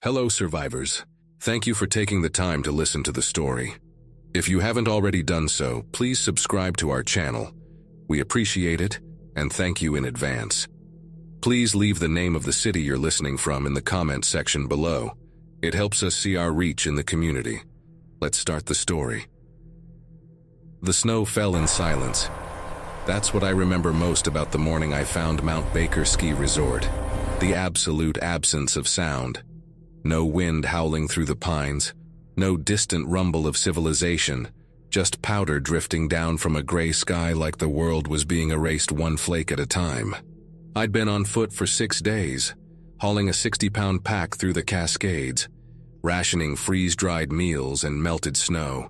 Hello, survivors. Thank you for taking the time to listen to the story. If you haven't already done so, please subscribe to our channel. We appreciate it, and thank you in advance. Please leave the name of the city you're listening from in the comment section below. It helps us see our reach in the community. Let's start the story. The snow fell in silence. That's what I remember most about the morning I found Mount Baker Ski Resort. The absolute absence of sound. No wind howling through the pines. No distant rumble of civilization. Just powder drifting down from a gray sky like the world was being erased one flake at a time. I'd been on foot for 6 days, hauling a 60-pound pack through the Cascades, rationing freeze-dried meals and melted snow.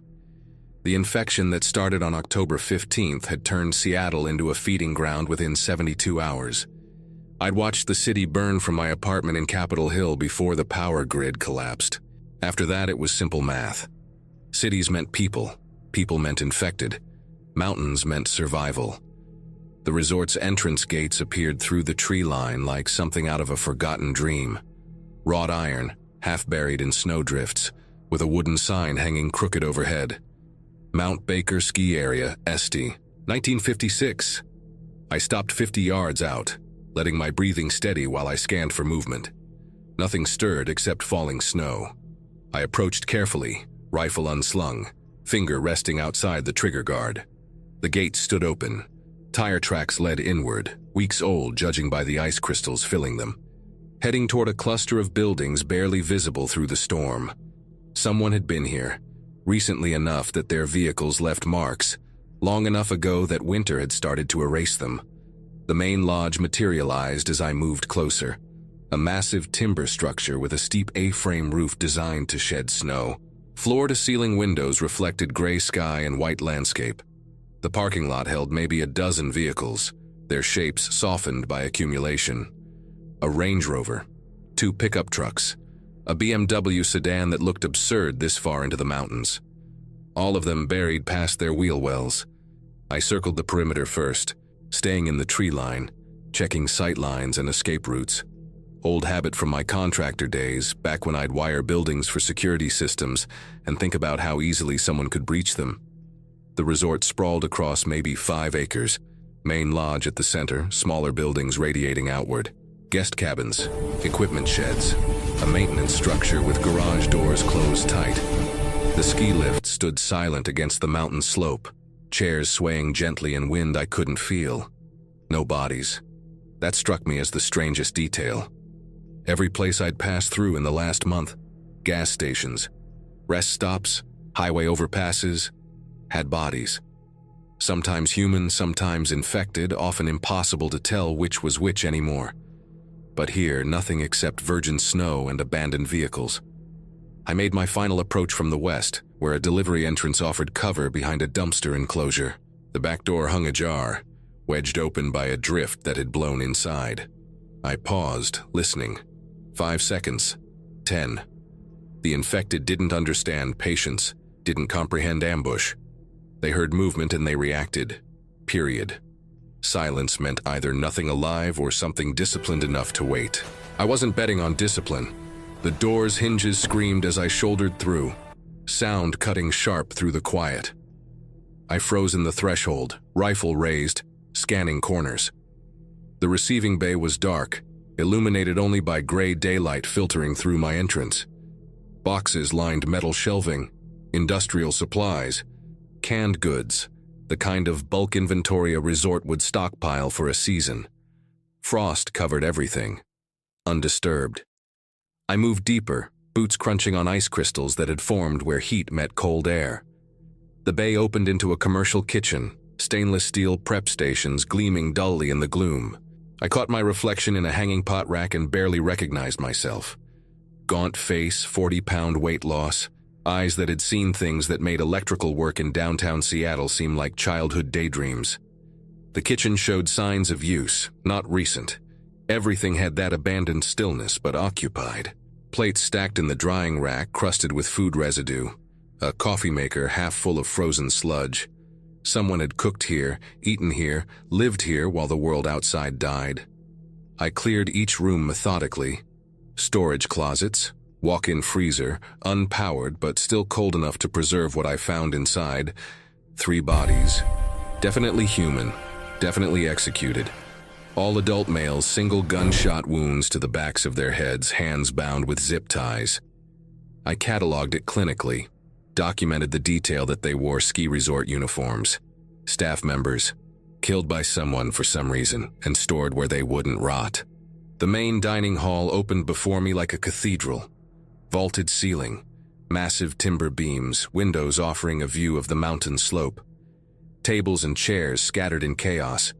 The infection that started on October 15th had turned Seattle into a feeding ground within 72 hours. I'd watched the city burn from my apartment in Capitol Hill before the power grid collapsed. After that, it was simple math. Cities meant people. People meant infected. Mountains meant survival. The resort's entrance gates appeared through the tree line like something out of a forgotten dream. Wrought iron, half buried in snowdrifts, with a wooden sign hanging crooked overhead. Mount Baker Ski Area, St. 1956. I stopped 50 yards out, letting my breathing steady while I scanned for movement. Nothing stirred except falling snow. I approached carefully, rifle unslung, finger resting outside the trigger guard. The gate stood open. Tire tracks led inward, weeks old judging by the ice crystals filling them, heading toward a cluster of buildings barely visible through the storm. Someone had been here, recently enough that their vehicles left marks, long enough ago that winter had started to erase them. The main lodge materialized as I moved closer, a massive timber structure with a steep A-frame roof designed to shed snow. Floor-to-ceiling windows reflected gray sky and white landscape. The parking lot held maybe a dozen vehicles, their shapes softened by accumulation. A Range Rover, 2 pickup trucks, a BMW sedan that looked absurd this far into the mountains. All of them buried past their wheel wells. I circled the perimeter first, staying in the tree line, checking sight lines and escape routes. Old habit from my contractor days, back when I'd wire buildings for security systems and think about how easily someone could breach them. The resort sprawled across maybe 5 acres, main lodge at the center, smaller buildings radiating outward, guest cabins, equipment sheds, a maintenance structure with garage doors closed tight. The ski lift stood silent against the mountain slope, chairs swaying gently in wind I couldn't feel. No bodies. That struck me as the strangest detail. Every place I'd passed through in the last month, gas stations, rest stops, highway overpasses, had bodies. Sometimes human, sometimes infected, often impossible to tell which was which anymore. But here, nothing except virgin snow and abandoned vehicles. I made my final approach from the west, where a delivery entrance offered cover behind a dumpster enclosure. The back door hung ajar, wedged open by a drift that had blown inside. I paused, listening. 5 seconds. 10. The infected didn't understand patience, didn't comprehend ambush. They heard movement and they reacted. Period. Silence meant either nothing alive or something disciplined enough to wait. I wasn't betting on discipline. The door's hinges screamed as I shouldered through, sound cutting sharp through the quiet. I froze in the threshold, rifle raised, scanning corners. The receiving bay was dark, illuminated only by gray daylight filtering through my entrance. Boxes lined metal shelving, industrial supplies, canned goods, the kind of bulk inventory a resort would stockpile for a season. Frost covered everything, undisturbed. I moved deeper, boots crunching on ice crystals that had formed where heat met cold air. The bay opened into a commercial kitchen, stainless steel prep stations gleaming dully in the gloom. I caught my reflection in a hanging pot rack and barely recognized myself. Gaunt face, 40-pound weight loss, eyes that had seen things that made electrical work in downtown Seattle seem like childhood daydreams. The kitchen showed signs of use, not recent. Everything had that abandoned stillness, but occupied. Plates stacked in the drying rack, crusted with food residue. A coffee maker half full of frozen sludge. Someone had cooked here, eaten here, lived here while the world outside died. I cleared each room methodically. Storage closets, Walk-in freezer, unpowered but still cold enough to preserve what I found inside. 3 bodies. Definitely human, definitely executed. All adult males, single gunshot wounds to the backs of their heads, hands bound with zip ties. I cataloged it clinically, documented the detail that they wore ski resort uniforms. Staff members, killed by someone for some reason and stored where they wouldn't rot. The main dining hall opened before me like a cathedral. Vaulted ceiling, massive timber beams, windows offering a view of the mountain slope. Tables and chairs scattered in chaos.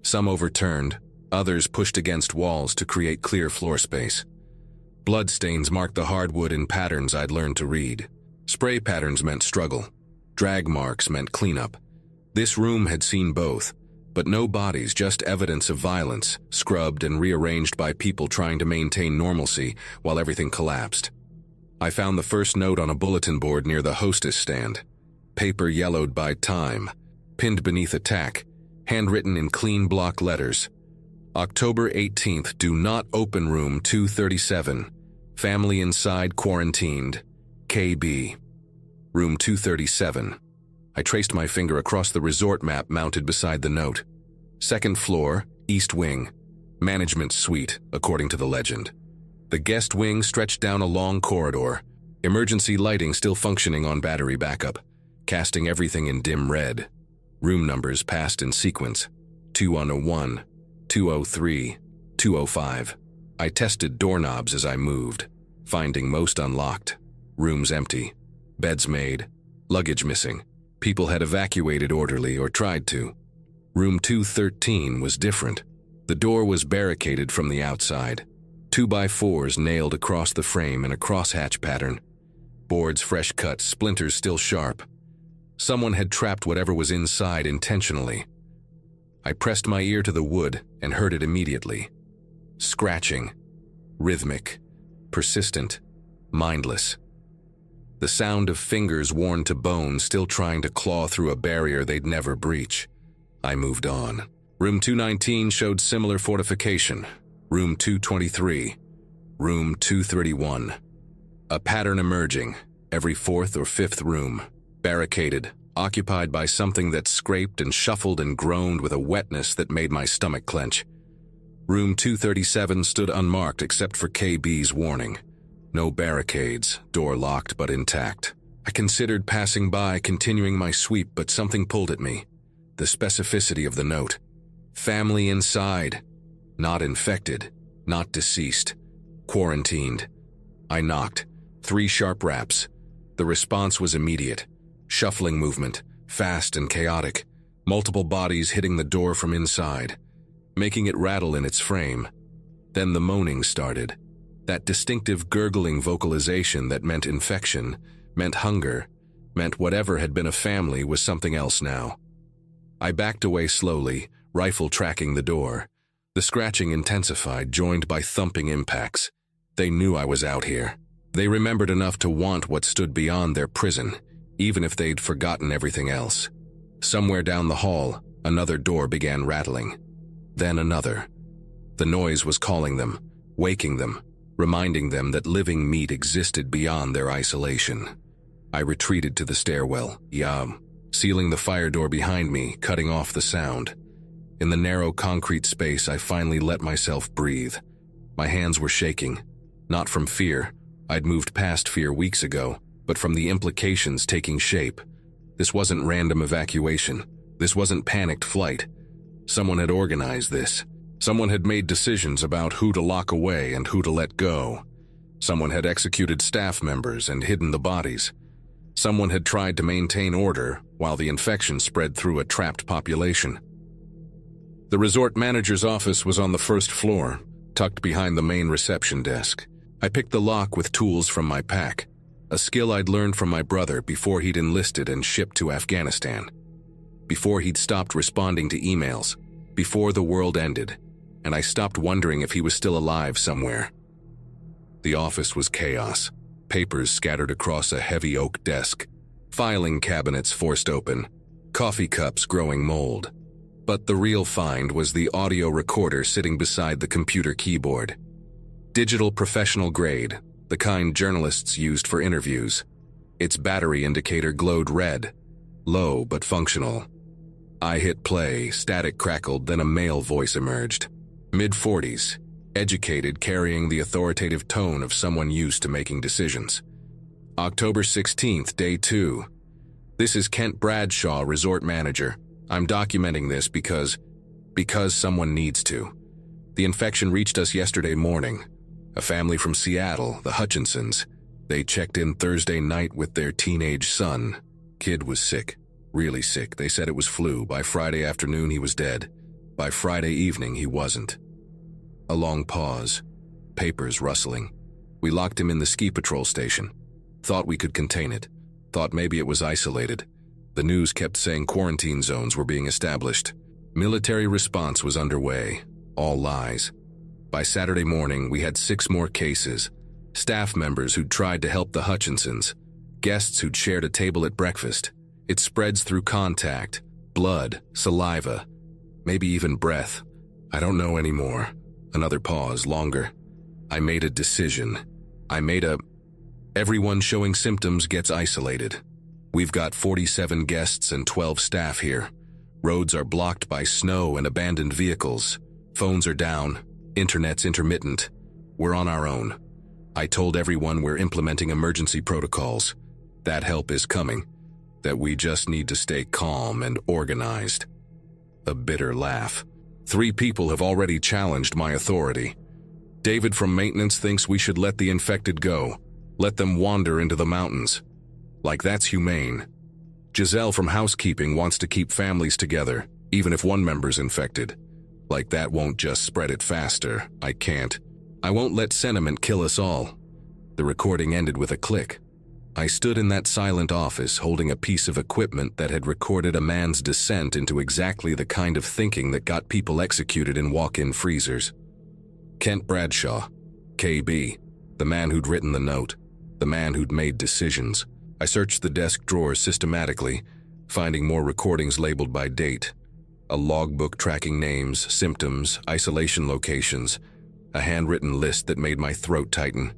Some overturned, others pushed against walls to create clear floor space. Bloodstains marked the hardwood in patterns I'd learned to read. Spray patterns meant struggle. Drag marks meant cleanup. This room had seen both, but no bodies, just evidence of violence, scrubbed and rearranged by people trying to maintain normalcy while everything collapsed. I found the first note on a bulletin board near the hostess stand. Paper yellowed by time, pinned beneath attack, handwritten in clean block letters. October 18th, do not open room 237. Family inside quarantined. KB. Room 237. I traced my finger across the resort map mounted beside the note. 2nd floor, east wing. Management suite, according to the legend. The guest wing stretched down a long corridor, emergency lighting still functioning on battery backup, casting everything in dim red. Room numbers passed in sequence. 201, 203, 205. I tested doorknobs as I moved, finding most unlocked. Rooms empty. Beds made. Luggage missing. People had evacuated orderly or tried to. Room 213 was different. The door was barricaded from the outside. 2x4s nailed across the frame in a crosshatch pattern. Boards fresh cut, splinters still sharp. Someone had trapped whatever was inside intentionally. I pressed my ear to the wood and heard it immediately. Scratching. Rhythmic. Persistent. Mindless. The sound of fingers worn to bone still trying to claw through a barrier they'd never breach. I moved on. Room 219 showed similar fortification. Room 223. Room 231. A pattern emerging. Every 4th or 5th room. Barricaded, occupied by something that scraped and shuffled and groaned with a wetness that made my stomach clench. Room 237 stood unmarked except for KB's warning. No barricades, door locked but intact. I considered passing by, continuing my sweep, but something pulled at me. The specificity of the note. Family inside. Not infected. Not deceased. Quarantined. I knocked. 3 sharp raps. The response was immediate. Shuffling movement, fast and chaotic. Multiple bodies hitting the door from inside, making it rattle in its frame. Then the moaning started. That distinctive gurgling vocalization that meant infection, meant hunger, meant whatever had been a family was something else now. I backed away slowly, rifle tracking the door. The scratching intensified, joined by thumping impacts. They knew I was out here. They remembered enough to want what stood beyond their prison, even if they'd forgotten everything else. Somewhere down the hall, another door began rattling. Then another. The noise was calling them, waking them, reminding them that living meat existed beyond their isolation. I retreated to the stairwell, sealing the fire door behind me, cutting off the sound. In the narrow concrete space, I finally let myself breathe. My hands were shaking, not from fear. I'd moved past fear weeks ago, but from the implications taking shape. This wasn't random evacuation. This wasn't panicked flight. Someone had organized this. Someone had made decisions about who to lock away and who to let go. Someone had executed staff members and hidden the bodies. Someone had tried to maintain order while the infection spread through a trapped population. The resort manager's office was on the 1st floor, tucked behind the main reception desk. I picked the lock with tools from my pack, a skill I'd learned from my brother before he'd enlisted and shipped to Afghanistan. Before he'd stopped responding to emails, before the world ended, and I stopped wondering if he was still alive somewhere. The office was chaos, papers scattered across a heavy oak desk, filing cabinets forced open, coffee cups growing mold. But the real find was the audio recorder sitting beside the computer keyboard. Digital professional grade, the kind journalists used for interviews. Its battery indicator glowed red, low but functional. I hit play, static crackled, then a male voice emerged. Mid-40s, educated, carrying the authoritative tone of someone used to making decisions. October 16th, day 2. This is Kent Bradshaw, resort manager. I'm documenting this because someone needs to. The infection reached us yesterday morning. A family from Seattle, the Hutchinsons. They checked in Thursday night with their teenage son. Kid was sick, really sick. They said it was flu. By Friday afternoon, he was dead. By Friday evening, he wasn't. A long pause. Papers rustling. We locked him in the ski patrol station. Thought we could contain it. Thought maybe it was isolated. The news kept saying quarantine zones were being established. Military response was underway. All lies. By Saturday morning, we had 6 more cases. Staff members who'd tried to help the Hutchinsons. Guests who'd shared a table at breakfast. It spreads through contact, blood, saliva, maybe even breath. I don't know anymore. Another pause, longer. I made a decision. Everyone showing symptoms gets isolated. We've got 47 guests and 12 staff here. Roads are blocked by snow and abandoned vehicles. Phones are down. Internet's intermittent. We're on our own. I told everyone we're implementing emergency protocols. That help is coming. That we just need to stay calm and organized. A bitter laugh. 3 people have already challenged my authority. David from maintenance thinks we should let the infected go. Let them wander into the mountains. Like that's humane. Giselle from housekeeping wants to keep families together, even if one member's infected. Like that won't just spread it faster. I can't. I won't let sentiment kill us all. The recording ended with a click. I stood in that silent office holding a piece of equipment that had recorded a man's descent into exactly the kind of thinking that got people executed in walk-in freezers. Kent Bradshaw, KB, the man who'd written the note, the man who'd made decisions. I searched the desk drawers systematically, finding more recordings labeled by date. A logbook tracking names, symptoms, isolation locations, a handwritten list that made my throat tighten.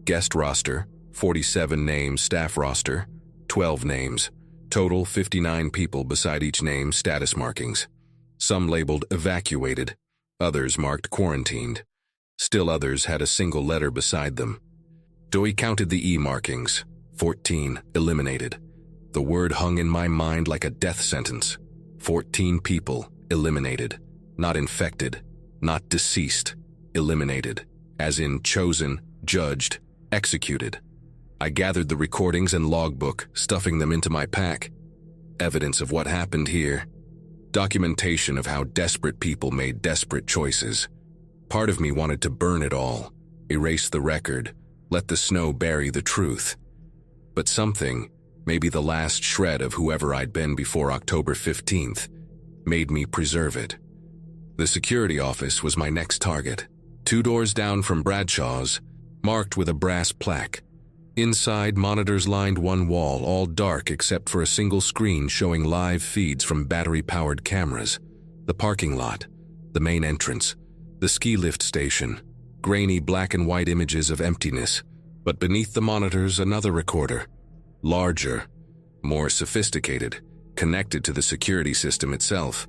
Guest roster, 47 names, staff roster, 12 names. Total 59 people beside each name, status markings. Some labeled evacuated, others marked quarantined. Still others had a single letter beside them. Doi counted the E markings. 14 eliminated. The word hung in my mind like a death sentence. 14 people eliminated. Not infected, not deceased. Eliminated. As in chosen, judged, executed. I gathered the recordings and logbook, stuffing them into my pack. Evidence of what happened here. Documentation of how desperate people made desperate choices. Part of me wanted to burn it all, erase the record, let the snow bury the truth. But something, maybe the last shred of whoever I'd been before October 15th, made me preserve it. The security office was my next target. 2 doors down from Bradshaw's, marked with a brass plaque. Inside, monitors lined one wall, all dark except for a single screen showing live feeds from battery-powered cameras. The parking lot, the main entrance, the ski lift station, grainy black and white images of emptiness. But beneath the monitors, another recorder. Larger, more sophisticated, connected to the security system itself.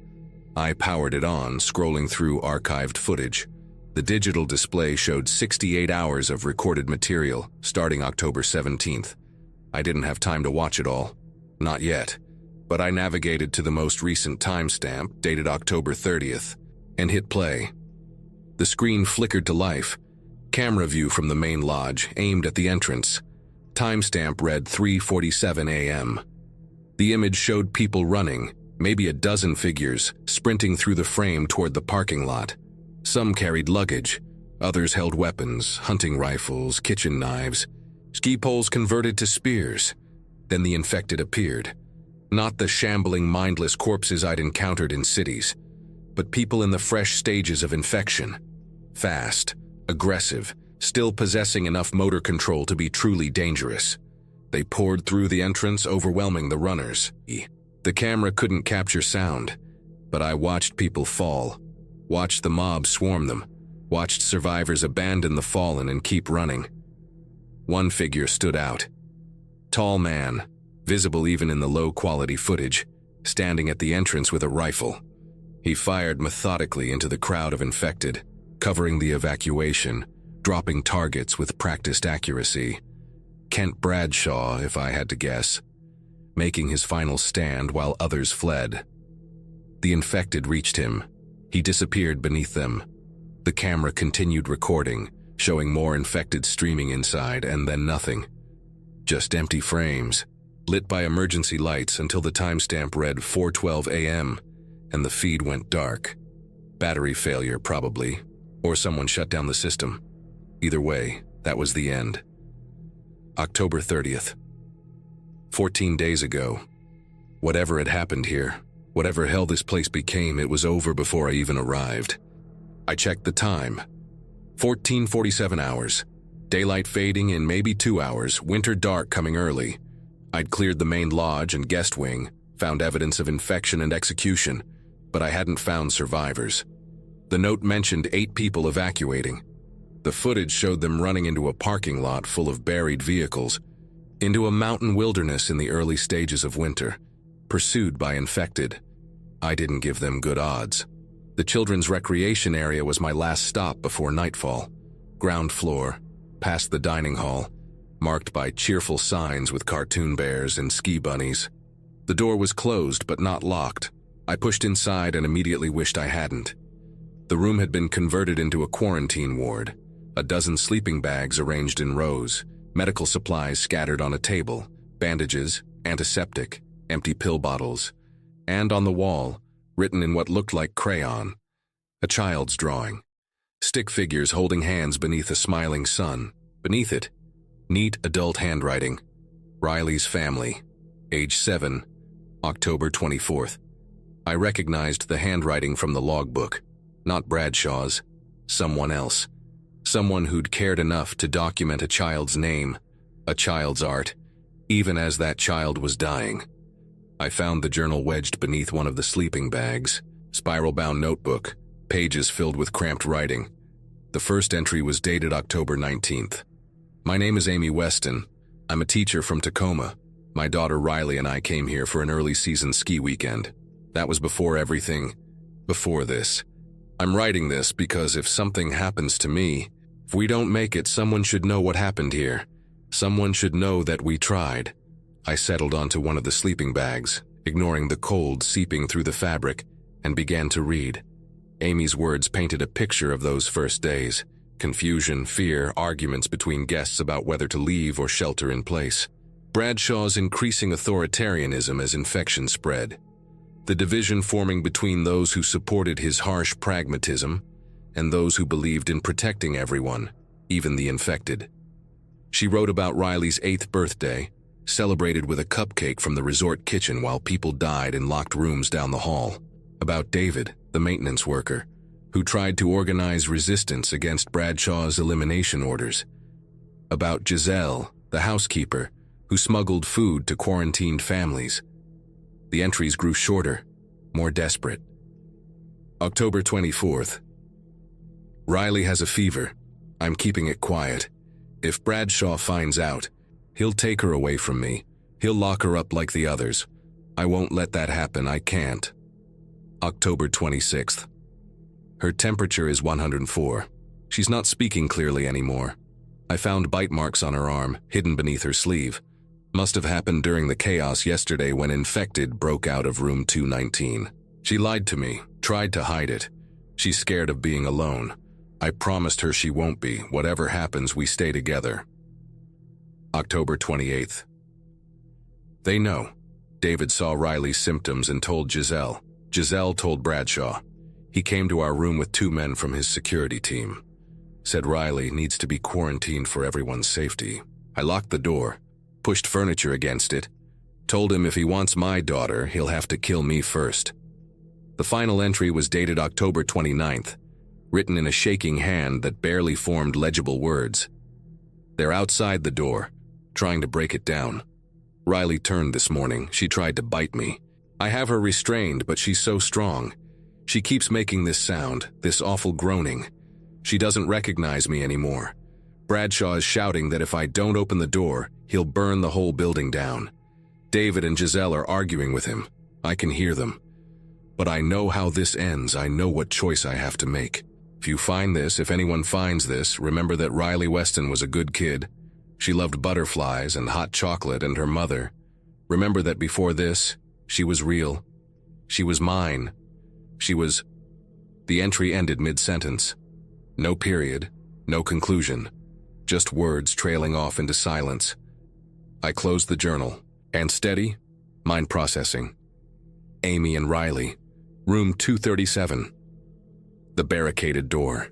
I powered it on, scrolling through archived footage. The digital display showed 68 hours of recorded material, starting October 17th. I didn't have time to watch it all. Not yet. But I navigated to the most recent timestamp, dated October 30th, and hit play. The screen flickered to life. Camera view from the main lodge, aimed at the entrance. Timestamp read 3:47 a.m. The image showed people running, maybe a dozen figures, sprinting through the frame toward the parking lot. Some carried luggage, others held weapons, hunting rifles, kitchen knives, ski poles converted to spears. Then the infected appeared. Not the shambling, mindless corpses I'd encountered in cities, but people in the fresh stages of infection. Fast, aggressive, still possessing enough motor control to be truly dangerous. They poured through the entrance, overwhelming the runners. The camera couldn't capture sound, but I watched people fall, watched the mob swarm them, watched survivors abandon the fallen and keep running. One figure stood out. Tall man, visible even in the low-quality footage, standing at the entrance with a rifle. He fired methodically into the crowd of infected, covering the evacuation, dropping targets with practiced accuracy. Kent Bradshaw, if I had to guess, making his final stand while others fled. The infected reached him. He disappeared beneath them. The camera continued recording, showing more infected streaming inside, and then nothing. Just empty frames, lit by emergency lights until the timestamp read 4:12 a.m., and the feed went dark. Battery failure, probably, or someone shut down the system. Either way, that was the end. October 30th. 14 days ago. Whatever had happened here, whatever hell this place became, it was over before I even arrived. I checked the time. 14:47 hours. Daylight fading in maybe 2 hours, winter dark coming early. I'd cleared the main lodge and guest wing, found evidence of infection and execution, but I hadn't found survivors. The note mentioned 8 people evacuating. The footage showed them running into a parking lot full of buried vehicles, into a mountain wilderness in the early stages of winter, pursued by infected. I didn't give them good odds. The children's recreation area was my last stop before nightfall. Ground floor, past the dining hall, marked by cheerful signs with cartoon bears and ski bunnies. The door was closed but not locked. I pushed inside and immediately wished I hadn't. The room had been converted into a quarantine ward. A dozen sleeping bags arranged in rows, medical supplies scattered on a table, bandages, antiseptic, empty pill bottles, and on the wall, written in what looked like crayon, a child's drawing. Stick figures holding hands beneath a smiling sun. Beneath it, neat adult handwriting. Riley's family, age 7, October 24th. I recognized the handwriting from the logbook, not Bradshaw's, someone else. Someone who'd cared enough to document a child's name, a child's art, even as that child was dying. I found the journal wedged beneath one of the sleeping bags, spiral-bound notebook, pages filled with cramped writing. The first entry was dated October 19th. My name is Amy Weston. I'm a teacher from Tacoma. My daughter Riley and I came here for an early season ski weekend. That was before everything, before this. I'm writing this because if something happens to me, if we don't make it, someone should know what happened here. Someone should know that we tried. I settled onto one of the sleeping bags, ignoring the cold seeping through the fabric, and began to read. Amy's words painted a picture of those first days. Confusion, fear, arguments between guests about whether to leave or shelter in place. Bradshaw's increasing authoritarianism as infection spread. The division forming between those who supported his harsh pragmatism and those who believed in protecting everyone, even the infected. She wrote about Riley's 8th birthday, celebrated with a cupcake from the resort kitchen while people died in locked rooms down the hall. About David, the maintenance worker, who tried to organize resistance against Bradshaw's elimination orders. About Giselle, the housekeeper, who smuggled food to quarantined families. The entries grew shorter, more desperate. October 24th. Riley has a fever. I'm keeping it quiet. If Bradshaw finds out, he'll take her away from me. He'll lock her up like the others. I won't let that happen. I can't. October 26th. Her temperature is 104. She's not speaking clearly anymore. I found bite marks on her arm, hidden beneath her sleeve. Must have happened during the chaos yesterday when infected broke out of room 219. She lied to me, tried to hide it. She's scared of being alone. I promised her she won't be. Whatever happens, we stay together. October 28th. They know. David saw Riley's symptoms and told Giselle. Giselle told Bradshaw. He came to our room with 2 men from his security team. Said Riley needs to be quarantined for everyone's safety. I locked the door, pushed furniture against it, told him if he wants my daughter, he'll have to kill me first. The final entry was dated October 29th, written in a shaking hand that barely formed legible words. They're outside the door, trying to break it down. Riley turned this morning. She tried to bite me. I have her restrained, but she's so strong. She keeps making this sound, this awful groaning. She doesn't recognize me anymore. Bradshaw is shouting that if I don't open the door, he'll burn the whole building down. David and Giselle are arguing with him. I can hear them. But I know how this ends. I know what choice I have to make. If anyone finds this, remember that Riley Weston was a good kid. She loved butterflies and hot chocolate and her mother. Remember that before this, she was real. She was mine. The entry ended mid-sentence. No period, no conclusion. Just words trailing off into silence. I closed the journal. And steady? Mind processing. Amy and Riley. Room 237. The barricaded door.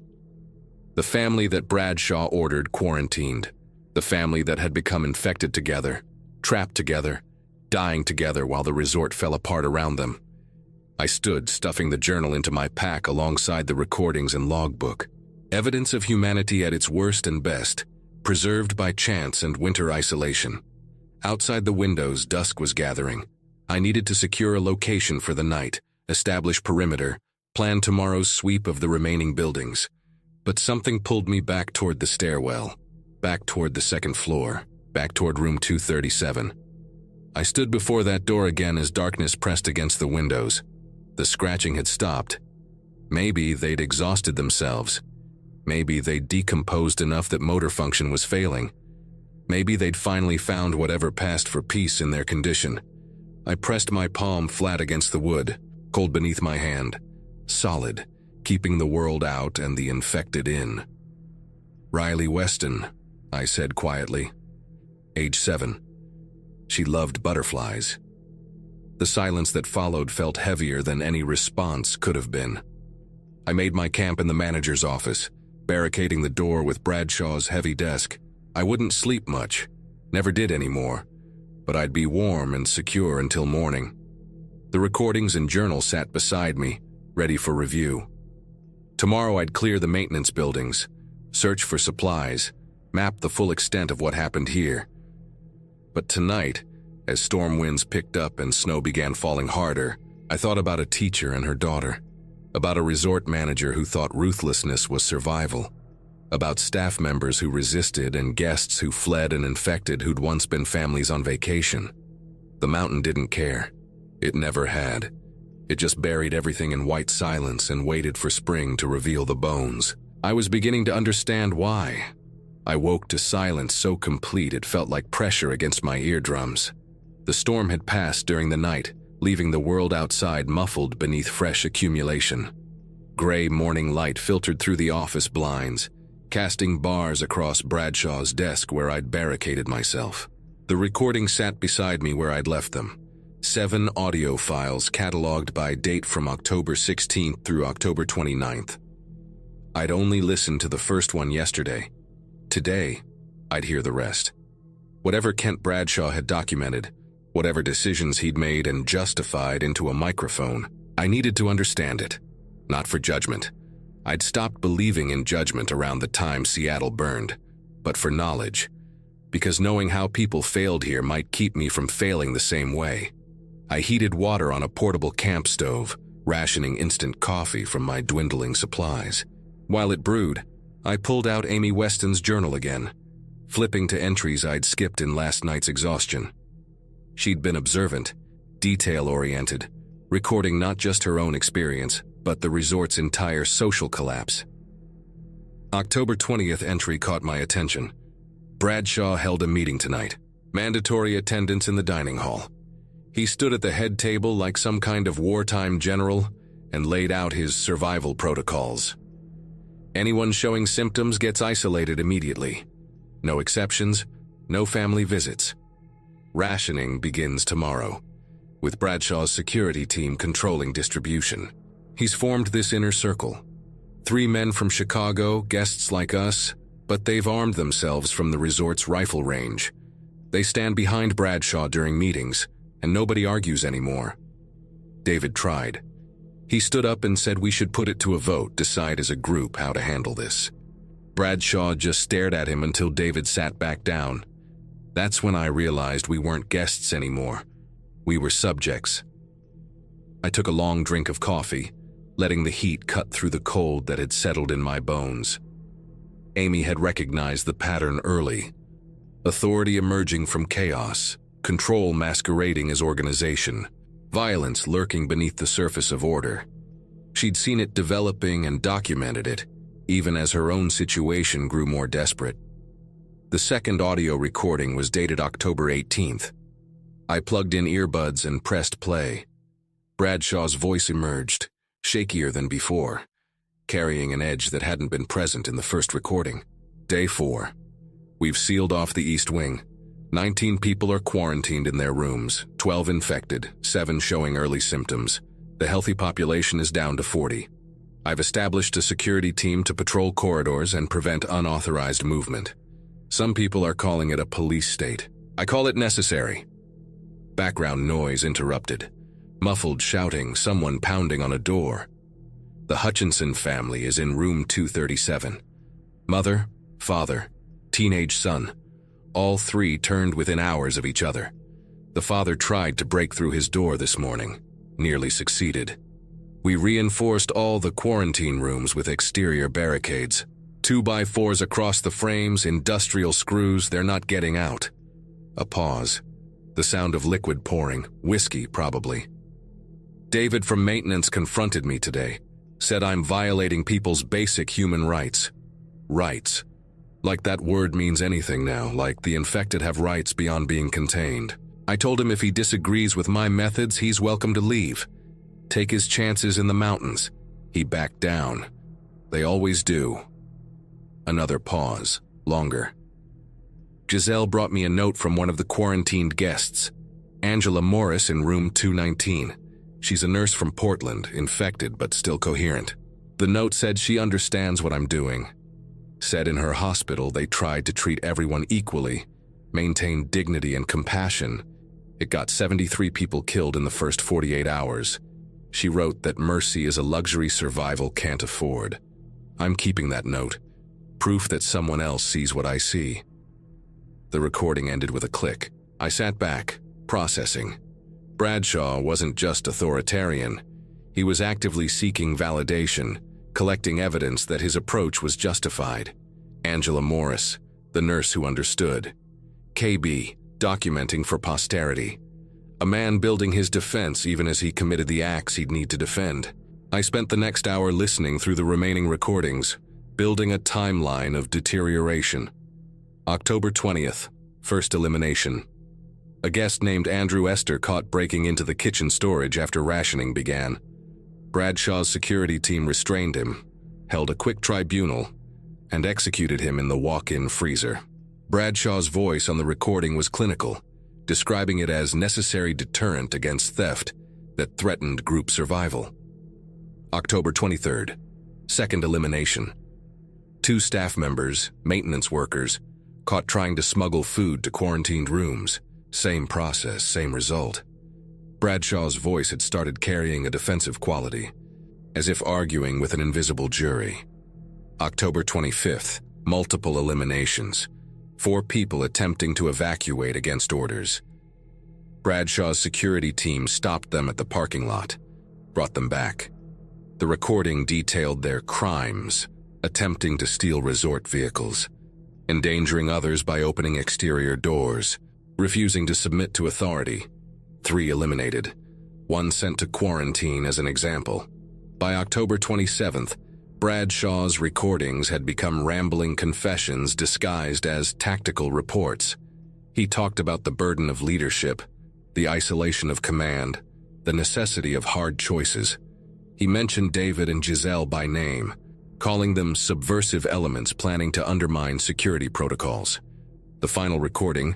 The family that Bradshaw ordered quarantined. The family that had become infected together, trapped together, dying together while the resort fell apart around them. I stood, stuffing the journal into my pack alongside the recordings and logbook. Evidence of humanity at its worst and best, preserved by chance and winter isolation. Outside the windows, dusk was gathering. I needed to secure a location for the night, establish perimeter, plan tomorrow's sweep of the remaining buildings. But something pulled me back toward the stairwell, back toward the second floor, back toward room 237. I stood before that door again as darkness pressed against the windows. The scratching had stopped. Maybe they'd exhausted themselves. Maybe they'd decomposed enough that motor function was failing. Maybe they'd finally found whatever passed for peace in their condition. I pressed my palm flat against the wood, cold beneath my hand, solid, keeping the world out and the infected in. Riley Weston, I said quietly. Age 7. She loved butterflies. The silence that followed felt heavier than any response could have been. I made my camp in the manager's office, barricading the door with Bradshaw's heavy desk. I wouldn't sleep much, never did anymore, but I'd be warm and secure until morning. The recordings and journal sat beside me, ready for review. Tomorrow I'd clear the maintenance buildings, search for supplies, map the full extent of what happened here. But tonight, as storm winds picked up and snow began falling harder, I thought about a teacher and her daughter, about a resort manager who thought ruthlessness was survival, about staff members who resisted and guests who fled and infected who'd once been families on vacation. The mountain didn't care. It never had. It just buried everything in white silence and waited for spring to reveal the bones. I was beginning to understand why. I woke to silence so complete it felt like pressure against my eardrums. The storm had passed during the night, leaving the world outside muffled beneath fresh accumulation. Gray morning light filtered through the office blinds, casting bars across Bradshaw's desk where I'd barricaded myself. The recording sat beside me where I'd left them. 7 audio files cataloged by date from October 16th through October 29th. I'd only listened to the first one yesterday. Today, I'd hear the rest. Whatever Kent Bradshaw had documented, whatever decisions he'd made and justified into a microphone, I needed to understand it. Not for judgment. I'd stopped believing in judgment around the time Seattle burned, but for knowledge. Because knowing how people failed here might keep me from failing the same way. I heated water on a portable camp stove, rationing instant coffee from my dwindling supplies. While it brewed, I pulled out Amy Weston's journal again, flipping to entries I'd skipped in last night's exhaustion. She'd been observant, detail-oriented, recording not just her own experience, but the resort's entire social collapse. October 20th entry caught my attention. Bradshaw held a meeting tonight. Mandatory attendance in the dining hall. He stood at the head table like some kind of wartime general and laid out his survival protocols. Anyone showing symptoms gets isolated immediately. No exceptions, no family visits. Rationing begins tomorrow, with Bradshaw's security team controlling distribution. He's formed this inner circle. 3 men from Chicago, guests like us, but they've armed themselves from the resort's rifle range. They stand behind Bradshaw during meetings, and nobody argues anymore. David tried. He stood up and said we should put it to a vote, decide as a group how to handle this. Bradshaw just stared at him until David sat back down. That's when I realized we weren't guests anymore. We were subjects. I took a long drink of coffee, letting the heat cut through the cold that had settled in my bones. Amy had recognized the pattern early. Authority emerging from chaos, control masquerading as organization, violence lurking beneath the surface of order. She'd seen it developing and documented it, even as her own situation grew more desperate. The second audio recording was dated October 18th. I plugged in earbuds and pressed play. Bradshaw's voice emerged, shakier than before, carrying an edge that hadn't been present in the first recording. Day 4. We've sealed off the East Wing. 19 people are quarantined in their rooms, 12 infected, 7 showing early symptoms. The healthy population is down to 40. I've established a security team to patrol corridors and prevent unauthorized movement. Some people are calling it a police state. I call it necessary. Background noise interrupted. Muffled shouting, someone pounding on a door. The Hutchinson family is in room 237. Mother, father, teenage son. All 3 turned within hours of each other. The father tried to break through his door this morning, nearly succeeded. We reinforced all the quarantine rooms with exterior barricades. 2x4s across the frames, industrial screws, they're not getting out. A pause. The sound of liquid pouring, whiskey probably. David from maintenance confronted me today, said I'm violating people's basic human rights. Rights. Like that word means anything now, like the infected have rights beyond being contained. I told him if he disagrees with my methods, he's welcome to leave. Take his chances in the mountains. He backed down. They always do. Another pause, longer. Giselle brought me a note from one of the quarantined guests, Angela Morris in room 219. She's a nurse from Portland, infected but still coherent. The note said she understands what I'm doing. Said in her hospital they tried to treat everyone equally, maintain dignity and compassion. It got 73 people killed in the first 48 hours. She wrote that mercy is a luxury survival can't afford. I'm keeping that note. Proof that someone else sees what I see. The recording ended with a click. I sat back, processing. Bradshaw wasn't just authoritarian. He was actively seeking validation, collecting evidence that his approach was justified. Angela Morris, the nurse who understood. KB, documenting for posterity. A man building his defense even as he committed the acts he'd need to defend. I spent the next hour listening through the remaining recordings, building a timeline of deterioration. October 20th, first elimination. A guest named Andrew Esther caught breaking into the kitchen storage after rationing began. Bradshaw's security team restrained him, held a quick tribunal, and executed him in the walk-in freezer. Bradshaw's voice on the recording was clinical, describing it as necessary deterrent against theft that threatened group survival. October 23rd, second elimination. 2 staff members, maintenance workers, caught trying to smuggle food to quarantined rooms. Same process, same result. Bradshaw's voice had started carrying a defensive quality, as if arguing with an invisible jury. October 25th, multiple eliminations. 4 people attempting to evacuate against orders. Bradshaw's security team stopped them at the parking lot, brought them back. The recording detailed their crimes, attempting to steal resort vehicles, endangering others by opening exterior doors, refusing to submit to authority. 3 eliminated, 1 sent to quarantine as an example. By October 27th, Bradshaw's recordings had become rambling confessions disguised as tactical reports. He talked about the burden of leadership, the isolation of command, the necessity of hard choices. He mentioned David and Giselle by name, calling them subversive elements planning to undermine security protocols. The final recording,